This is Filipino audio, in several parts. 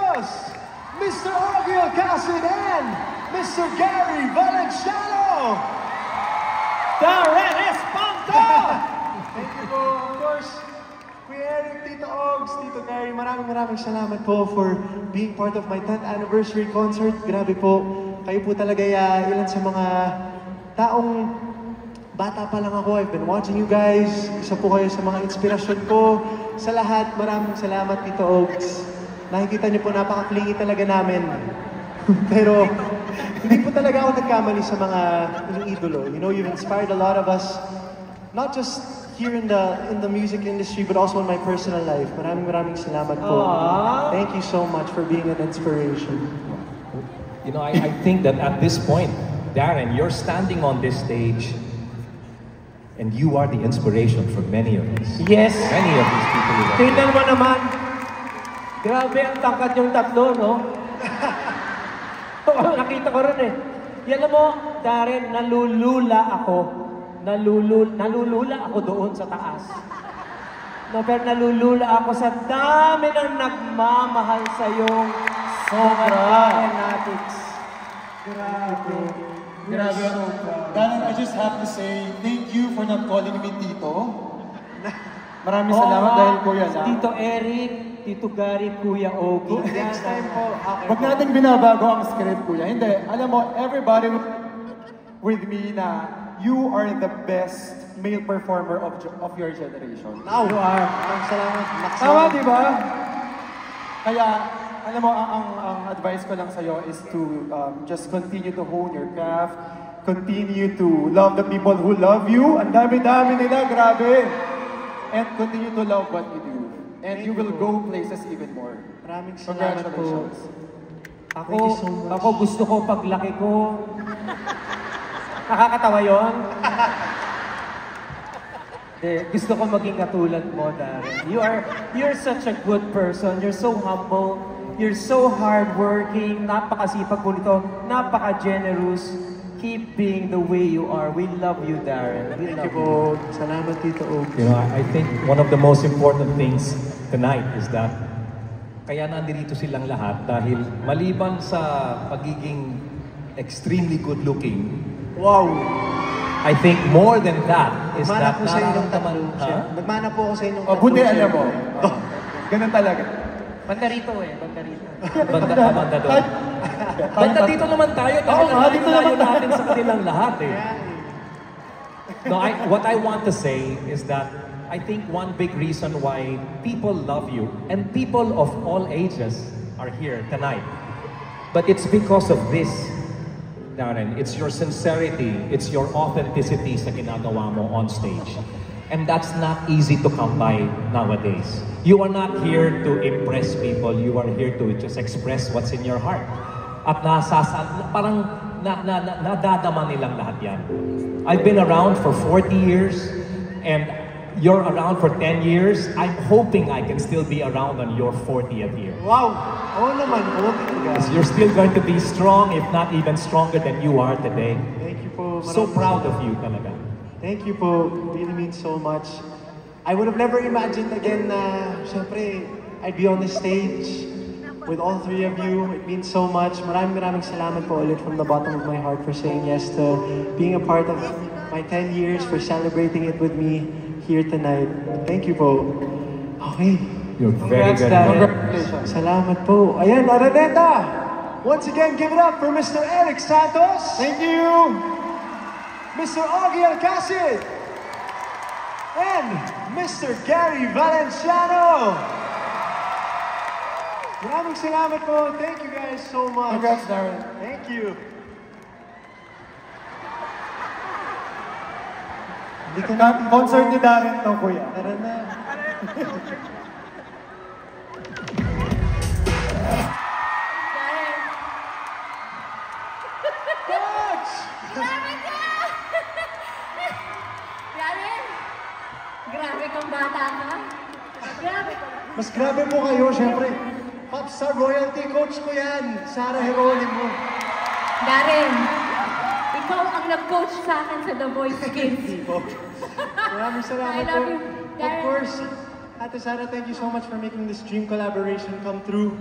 Santos, Mr. Ogie Alcacid, and Mr. Gary Valenciano. Darren Espanto! Thank you po. Of course, Kuya Eric, Tito Ogs, Tito Gary, maraming salamat po for being part of my 10th anniversary concert. Grabe po, kayo po talaga ilan sa mga taong bata pa lang ako. I've been watching you guys. Isa po kayo sa mga inspirasyon ko. Sa lahat, maraming salamat, Tito Ogs. Nakikita niyo po, napaka-clingy talaga namin. Pero hindi po talaga ako nagkamali sa mga idolo. You know, you've inspired a lot of us, not just here in the music industry, but also in my personal life. Maraming salamat po. Thank you so much for being an inspiration. You know, I think that at this point, Darren, you're standing on this stage, and you are the inspiration for many of us. Yes. Many of these people. Tingnan mo naman. Grabe ang tangkad yung tatlo, no? Nakita ko rin eh. Yan mo, Darren, nalulula ako doon sa taas. No, pero nalulula ako sa dami ng nagmamahal sa'yong fanatics. Grabe. Darren, I just have to say, thank you for not calling me Tito. Maraming salamat dahil Kuya lang. Tito Eric, Tito Gary, Kuya Ogie. Next time po. Huwag natin binabago ang script, Kuya. Hindi. Alam mo, everybody with me na you are the best male performer of your generation. Wow! Salamat. Tama, di ba? Kaya, alam mo, ang advice ko lang sa'yo is to just continue to hone your craft, continue to love the people who love you. Ang dami-dami nila, grabe. And continue to love what you do. And you will go places even more. Maraming salamat po. Ako gusto ko paglaki ko. Nakakatawa yun? Gusto ko maging katulad mo, Darren. You're such a good person. You're so humble. You're so hardworking. Napakasipag mo nito. Napaka-generous. Keep being the way you are. We love you, Darren. Thank you po. Salamat, Tito Ogie. You know, I think one of the most important things tonight is that kaya nandito silang lahat dahil maliban sa pagiging extremely good-looking, wow! I think more than that is Nagmana that po sa inyong tatlo. Nagmana po ako sa inyong tatlo. Buti alam mo. Ganun talaga. Banda rito eh. Banda rito. Banda doon. Banda dito naman tayo dahil dito naman natin sa kanilang lahat eh. No, what I want to say is that I think one big reason why people love you and people of all ages are here tonight, but it's because of this, Darren. It's your sincerity, it's your authenticity sa ginagawa mo on stage. And that's not easy to come by nowadays. You are not here to impress people, you are here to just express what's in your heart. At parang nadadama nilang lahat yan. I've been around for 40 years, and you're around for 10 years. I'm hoping I can still be around on your 40th year. Wow! Oo naman po. You're still going to be strong, if not even stronger than you are today. Thank you po. So proud of you talaga. Thank you po. Really means so much. I would have never imagined again na, syempre, I'd be on the stage with all three of you. It means so much. Maraming salamat po ulit from the bottom of my heart for saying yes to being a part of my 10 years, for celebrating it with me here tonight. Thank you po. Okay. You're very good. Congratulations. Salamat po. Ayan, Araneta! Once again, give it up for Mr. Eric Santos. Thank you! Mr. Ogie Alcacid. And Mr. Gary Valenciano. Maraming salamat po. Thank you guys so much. Congrats, Darren. Thank you. Concert ni Darren to, Kuya. Tara na. Coach! Grabe kang bata ka. Grabe ka. Mas grabe po kayo, syempre. Popstar royalty coach ko yan. Sarah Geronimo. Darren, ikaw ang nag-coach sa akin sa The Voice Kids. Maraming salamat I po. love you, Of Darren. course, Ate Sara, thank you so much for making this dream collaboration come true.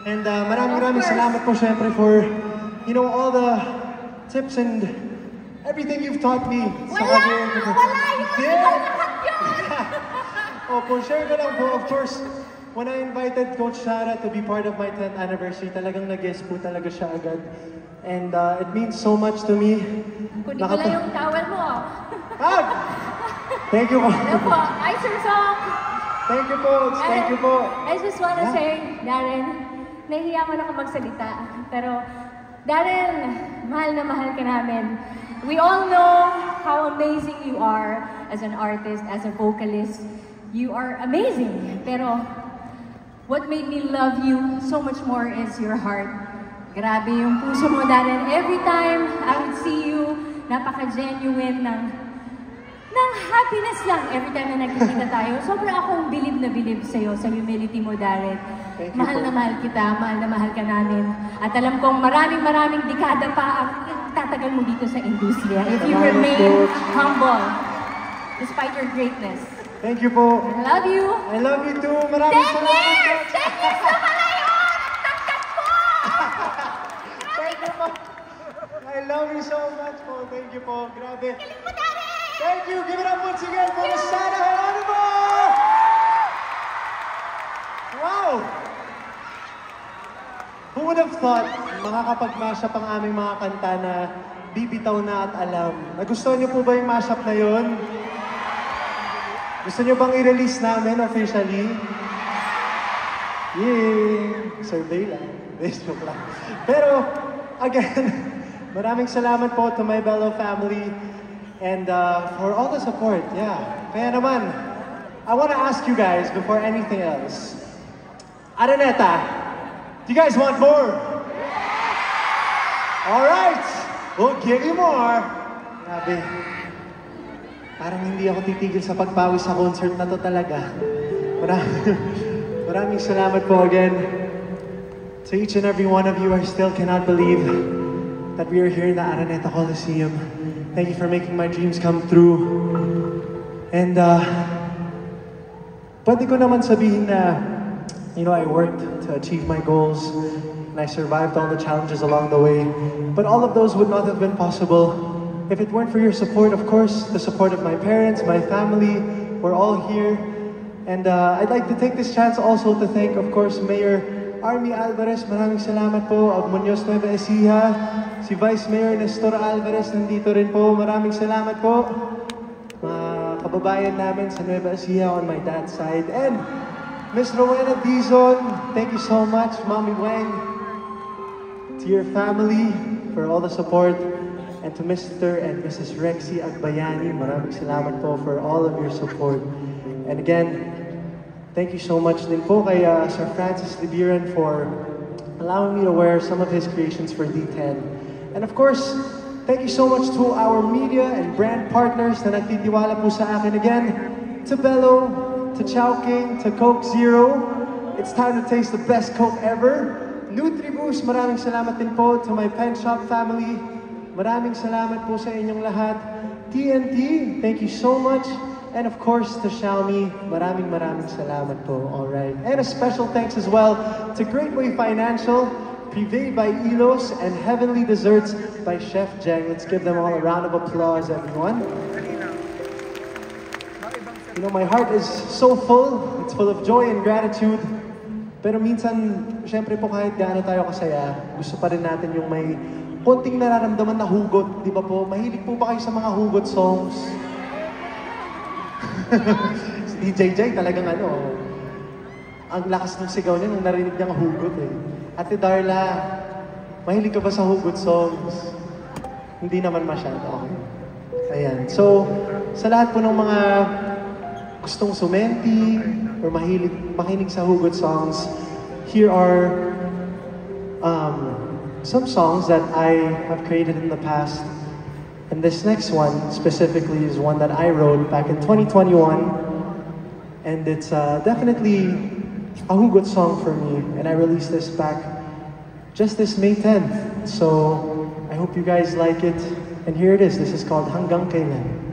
And maraming salamat po syempre for, you know, all the tips and everything you've taught me. Wala yun! Ikaw lahat yun! Opo, share ko lang po. Of course, when I invited Coach Sara to be part of my 10th anniversary, talagang nag-guest po talaga siya agad. And it means so much to me. Kunin ko lang yung towel mo. Ah! Thank you po. Ano po? Ice your song! Thank you po. Thank you po. I just wanna say, Darren, nahihiya man ako magsalita. Pero, Darren, mahal na mahal ka namin. We all know how amazing you are as an artist, as a vocalist. You are amazing. Pero, what made me love you so much more is your heart. Grabe yung puso mo, Darren. Every time I would see you, napaka-genuine ng happiness lang every time na nagkikita tayo. Sobrang akong bilib na bilib sa'yo, sa humility mo, Darren. Mahal na mahal kita, mahal na mahal ka namin. At alam kong maraming dekada pa ang tatagal mo dito sa industriya. If you remain humble, despite your greatness. Thank you po. I love you. I love you too. Maraming 10 salamat. years! 10 years na pala yun! Ang tangkat ko! Thank you po. I love you so much po. Thank you po. Grabe. Galing mo, Darren! Thank you. Give it up once again for Miss Sara Geronimo! Wow! Who would have thought makakapag-mashup ang aming mga kanta na bibitaw na at alam? Nagustuhan niyo po ba yung mashup na yun? Gusto niyo bang i-release namin officially? Yay! Survey lang. Joke lang. Pero, again, maraming salamat po to my Bello family and for all the support. Yeah. Kaya naman, I want to ask you guys before anything else. Araneta, do you guys want more? All right, we'll give you more. Grabe. Parang hindi ako titigil sa pagpawis sa concert na to talaga. Maraming salamat po again. To each and every one of you, I still cannot believe that we are here in the Araneta Coliseum. Thank you for making my dreams come true. And pwede ko naman sabihin na, you know, I worked to achieve my goals and I survived all the challenges along the way. But all of those would not have been possible if it weren't for your support. Of course, the support of my parents, my family, we're all here. And I'd like to take this chance also to thank, of course, Mayor Army Alvarez. Maraming salamat po. Of Muñoz Nueva Ecija. Si Vice Mayor Nestor Alvarez nandito rin po. Maraming salamat po. Mga kababayan namin sa Nueva Ecija on my dad's side. And Miss Rowena Dizon, thank you so much. Mommy Wang. To your family for all the support. And to Mr. and Mrs. Rexy Agbayani, maraming salamat po for all of your support. And again, thank you so much din po kay Sir Francis Libiran for allowing me to wear some of his creations for D10. And of course, thank you so much to our media and brand partners na nagtitiwala po sa akin again. To Bello, to Chowking, to Coke Zero. It's time to taste the best Coke ever. Nutriboost, maraming salamat din po to my Pen Shop family. Maraming salamat po sa inyong lahat. TNT, thank you so much. And of course, to Xiaomi, maraming salamat po. Alright. And a special thanks as well to Greatway Financial, Privé by Elos, and Heavenly Desserts by Chef Jeng. Let's give them all a round of applause, everyone. You know, my heart is so full. It's full of joy and gratitude. Pero minsan, syempre po kahit gaano tayo kasaya, gusto pa rin natin yung may konting nararamdaman na hugot. Di ba po? Mahilig po ba kayo sa mga hugot songs? Si DJ Jay talagang ang lakas ng sigaw niya nung narinig niyang hugot eh. Ate Darla, mahilig ka ba sa hugot songs? Hindi naman masyado. Okay. Ayan. So, sa lahat po ng mga gustong sumenti or makinig sa hugot songs, here are some songs that I have created in the past. And this next one specifically is one that I wrote back in 2021. And it's definitely a hugot song for me. And I released this back just this May 10th. So I hope you guys like it. And here it is. This is called Hanggang Kailan.